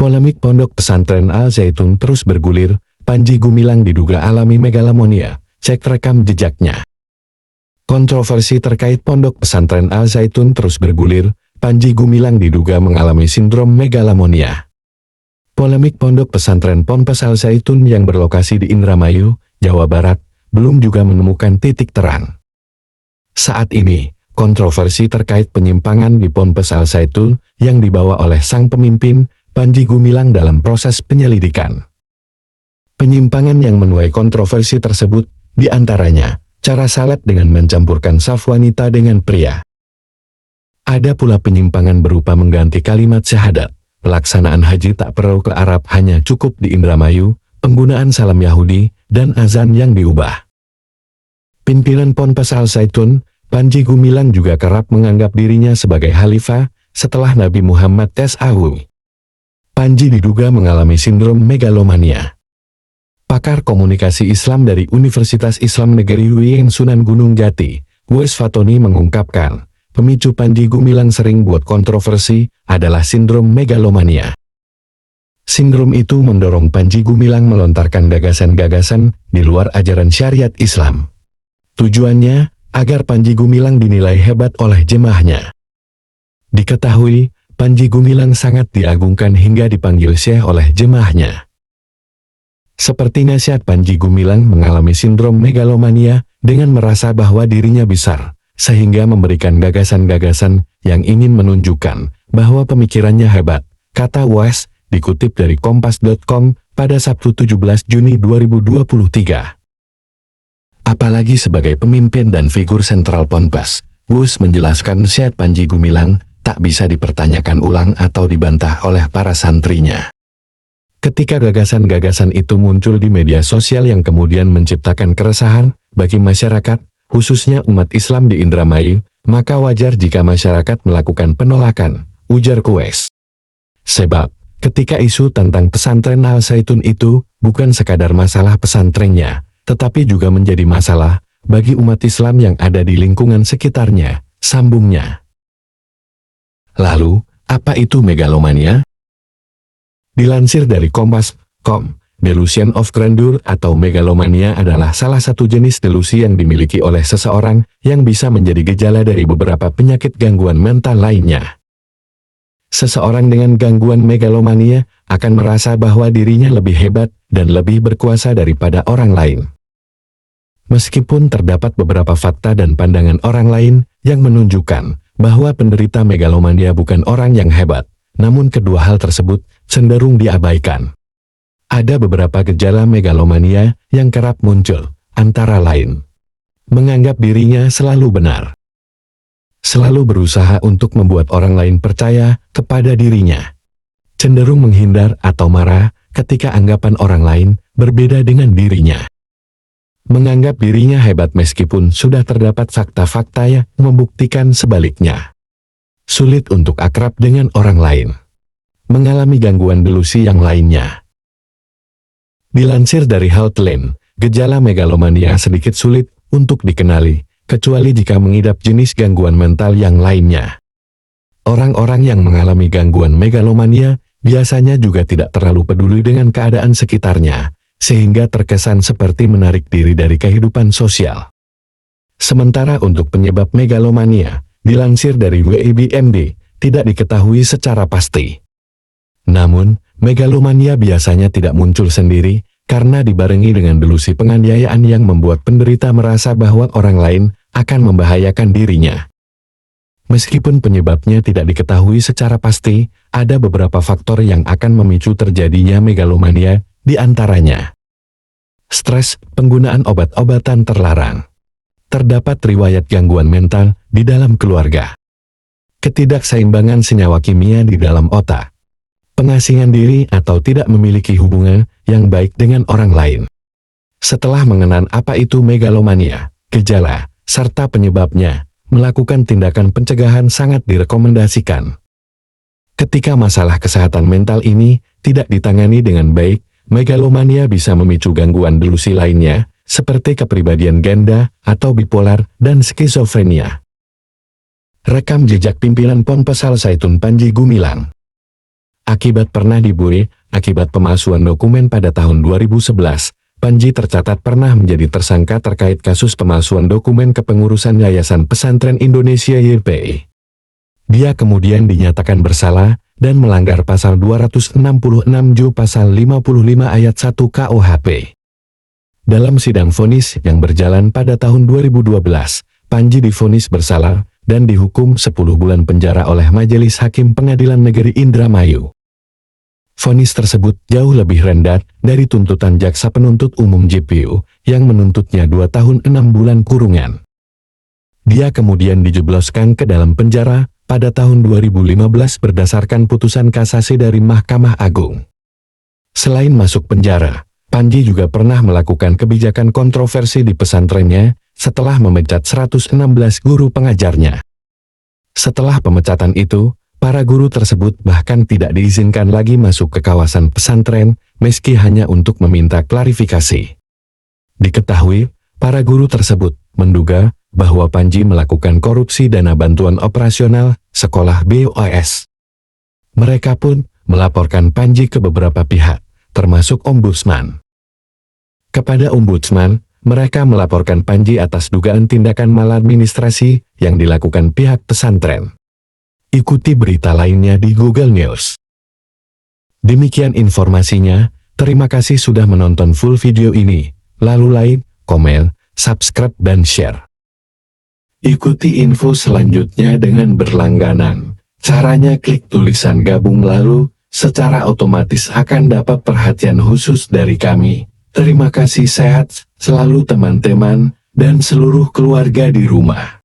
Polemik pondok pesantren Al Zaitun terus bergulir. Panji Gumilang diduga alami megalomonia, cek rekam jejaknya. Kontroversi terkait pondok pesantren Al Zaitun terus bergulir. Panji Gumilang diduga mengalami sindrom megalomonia. Polemik pondok pesantren Ponpes Al Zaitun yang berlokasi di Indramayu, Jawa Barat, belum juga menemukan titik terang. Saat ini, kontroversi terkait penyimpangan di Ponpes Al Zaitun yang dibawa oleh sang pemimpin, Panji Gumilang dalam proses penyelidikan. Penyimpangan yang menuai kontroversi tersebut, diantaranya, cara salat dengan mencampurkan saf wanita dengan pria. Ada pula penyimpangan berupa mengganti kalimat syahadat, pelaksanaan haji tak perlu ke Arab hanya cukup di Indramayu, penggunaan salam Yahudi, dan azan yang diubah. Pimpinan Ponpes Al Zaitun, Panji Gumilang juga kerap menganggap dirinya sebagai khalifah setelah Nabi Muhammad SAW. Panji diduga mengalami sindrom megalomania. Pakar komunikasi Islam dari Universitas Islam Negeri UIN Sunan Gunung Jati, Wes Fatoni mengungkapkan, pemicu Panji Gumilang sering buat kontroversi adalah sindrom megalomania. Sindrom itu mendorong Panji Gumilang melontarkan gagasan-gagasan di luar ajaran syariat Islam. Tujuannya, agar Panji Gumilang dinilai hebat oleh jemaahnya. Diketahui, Panji Gumilang sangat diagungkan hingga dipanggil Syekh oleh jemaahnya. Seperti nasihat Panji Gumilang mengalami sindrom megalomania dengan merasa bahwa dirinya besar, sehingga memberikan gagasan-gagasan yang ingin menunjukkan bahwa pemikirannya hebat, kata Wes, dikutip dari Kompas.com pada Sabtu 17 Juni 2023. Apalagi sebagai pemimpin dan figur sentral Ponpes, Wes menjelaskan nasihat Panji Gumilang tak bisa dipertanyakan ulang atau dibantah oleh para santrinya. Ketika gagasan-gagasan itu muncul di media sosial yang kemudian menciptakan keresahan bagi masyarakat, khususnya umat Islam di Indramayu, maka wajar jika masyarakat melakukan penolakan, ujar Wes. Sebab, ketika isu tentang pesantren Al Zaitun itu bukan sekadar masalah pesantrennya, tetapi juga menjadi masalah bagi umat Islam yang ada di lingkungan sekitarnya, sambungnya. Lalu, apa itu megalomania? Dilansir dari Kompas.com, delusion of grandeur atau megalomania adalah salah satu jenis delusi yang dimiliki oleh seseorang yang bisa menjadi gejala dari beberapa penyakit gangguan mental lainnya. Seseorang dengan gangguan megalomania akan merasa bahwa dirinya lebih hebat dan lebih berkuasa daripada orang lain. Meskipun terdapat beberapa fakta dan pandangan orang lain yang menunjukkan bahwa penderita megalomania bukan orang yang hebat, namun kedua hal tersebut cenderung diabaikan. Ada beberapa gejala megalomania yang kerap muncul, antara lain, menganggap dirinya selalu benar, selalu berusaha untuk membuat orang lain percaya kepada dirinya, cenderung menghindar atau marah ketika anggapan orang lain berbeda dengan dirinya, menganggap dirinya hebat meskipun sudah terdapat fakta-fakta yang membuktikan sebaliknya. Sulit untuk akrab dengan orang lain. Mengalami gangguan delusi yang lainnya. Dilansir dari Healthline, gejala megalomania sedikit sulit untuk dikenali, kecuali jika mengidap jenis gangguan mental yang lainnya. Orang-orang yang mengalami gangguan megalomania biasanya juga tidak terlalu peduli dengan keadaan sekitarnya, sehingga terkesan seperti menarik diri dari kehidupan sosial. Sementara untuk penyebab megalomania, dilansir dari WIBMD, tidak diketahui secara pasti. Namun, megalomania biasanya tidak muncul sendiri, karena dibarengi dengan delusi penganiayaan yang membuat penderita merasa bahwa orang lain akan membahayakan dirinya. Meskipun penyebabnya tidak diketahui secara pasti, ada beberapa faktor yang akan memicu terjadinya megalomania, di antaranya stres, penggunaan obat-obatan terlarang. Terdapat riwayat gangguan mental di dalam keluarga. Ketidakseimbangan senyawa kimia di dalam otak. Pengasingan diri atau tidak memiliki hubungan yang baik dengan orang lain. Setelah mengenal apa itu megalomania, gejala, serta penyebabnya, melakukan tindakan pencegahan sangat direkomendasikan. Ketika masalah kesehatan mental ini tidak ditangani dengan baik, megalomania bisa memicu gangguan delusi lainnya, seperti kepribadian ganda atau bipolar dan skizofrenia. Rekam jejak pimpinan Ponpes Al Zaitun Panji Gumilang. Akibat pernah dibui, akibat pemalsuan dokumen pada tahun 2011, Panji tercatat pernah menjadi tersangka terkait kasus pemalsuan dokumen kepengurusan Yayasan Pesantren Indonesia YPI. Dia kemudian dinyatakan bersalah dan melanggar pasal 266 Ju pasal 55 ayat 1 KUHP. Dalam sidang vonis yang berjalan pada tahun 2012, Panji divonis bersalah dan dihukum 10 bulan penjara oleh Majelis Hakim Pengadilan Negeri Indramayu. Vonis tersebut jauh lebih rendah dari tuntutan jaksa penuntut umum JPU yang menuntutnya 2 tahun 6 bulan kurungan. Dia kemudian dijebloskan ke dalam penjara pada tahun 2015 berdasarkan putusan kasasi dari Mahkamah Agung. Selain masuk penjara, Panji juga pernah melakukan kebijakan kontroversi di pesantrennya setelah memecat 116 guru pengajarnya. Setelah pemecatan itu, para guru tersebut bahkan tidak diizinkan lagi masuk ke kawasan pesantren, meski hanya untuk meminta klarifikasi. Diketahui, para guru tersebut menduga bahwa Panji melakukan korupsi dana bantuan operasional sekolah BOAS. Mereka pun melaporkan Panji ke beberapa pihak, termasuk Ombudsman. Kepada Ombudsman, mereka melaporkan Panji atas dugaan tindakan maladministrasi yang dilakukan pihak pesantren. Ikuti berita lainnya di Google News. Demikian informasinya, terima kasih sudah menonton full video ini. Lalu like, komen, subscribe dan share. Ikuti info selanjutnya dengan berlangganan. Caranya klik tulisan gabung lalu, secara otomatis akan dapat perhatian khusus dari kami. Terima kasih, sehat selalu teman-teman, dan seluruh keluarga di rumah.